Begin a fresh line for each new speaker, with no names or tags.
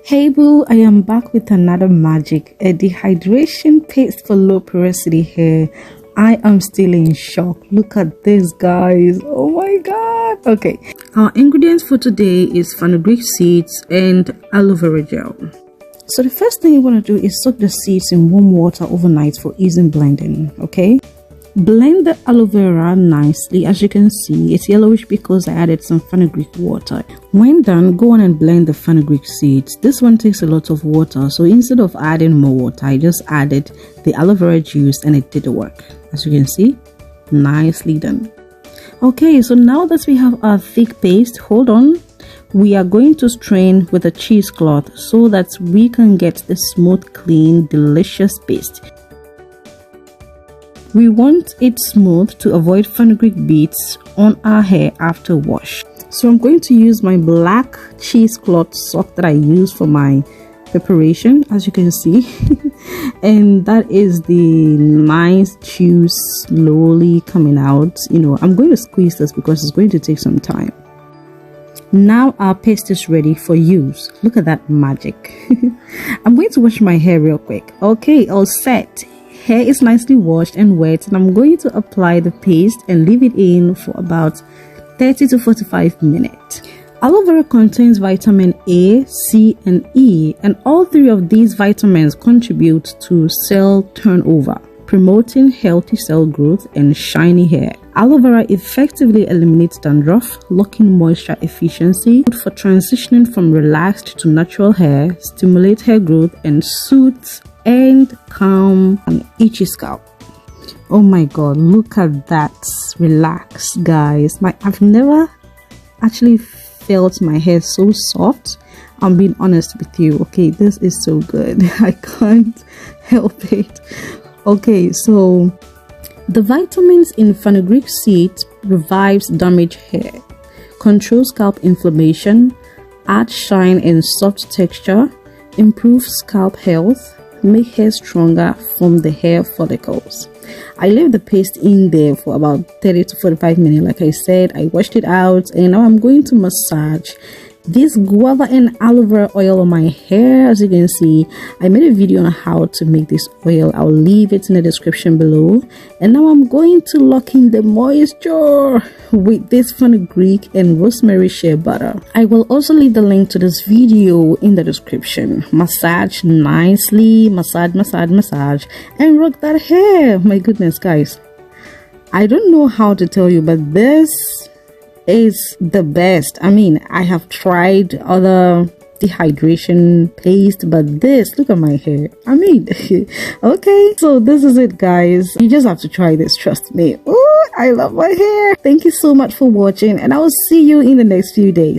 Hey boo, I am back with another magic, a dehydration paste for low porosity hair. I am still in shock. Look at this, guys. Oh my god. Okay, our ingredients for today is fenugreek seeds and aloe vera gel. So the first thing you want to do is soak the seeds in warm water overnight for easy blending. Okay, blend the aloe vera nicely. As you can see, it's yellowish because I added some fenugreek water. When done, go on and blend the fenugreek seeds. This one takes a lot of water, so instead of adding more water, I just added the aloe vera juice and it did the work. As you can see, nicely done. Okay, so now that we have our thick paste, hold on, we are going to strain with a cheesecloth so that we can get the smooth, clean, delicious paste. We want it smooth to avoid fenugreek beads on our hair after wash. So I'm going to use my black cheesecloth sock that I use for my preparation, as you can see. And that is the nice juice slowly coming out. You know, I'm going to squeeze this because it's going to take some time. Now our paste is ready for use. Look at that magic. I'm going to wash my hair real quick. Okay, all set. Hair is nicely washed and wet, and I'm going to apply the paste and leave it in for about 30 to 45 minutes. Aloe vera contains vitamin A, C, and E, and all three of these vitamins contribute to cell turnover, promoting healthy cell growth and shiny hair. Aloe vera effectively eliminates dandruff, locking moisture efficiency, good for transitioning from relaxed to natural hair, stimulates hair growth, and soothes and calm an itchy scalp. Oh my god, look at that. Relax, guys. I've never actually felt my hair so soft. I'm being honest with you. Okay, this is so good. I can't help it. Okay, so the vitamins in fenugreek seeds revives damaged hair, controls scalp inflammation, adds shine and soft texture, improves scalp health, make hair stronger from the hair follicles. I left the paste in there for about 30 to 45 minutes. Like I said, I washed it out and now I'm going to massage this guava and aloe vera oil on my hair. As you can see, I made a video on how to make this oil. I'll leave it in the description below. And now I'm going to lock in the moisture with this fenugreek and rosemary shea butter. I will also leave the link to this video in the description. Massage nicely, massage, and rock that hair. My goodness, guys, I don't know how to tell you, but this is the best. I mean, I have tried other dehydration paste, but this, look at my hair. I mean, okay, so this is it, guys. You just have to try this, trust me. Oh, I love my hair. Thank you so much for watching, and I will see you in the next few days.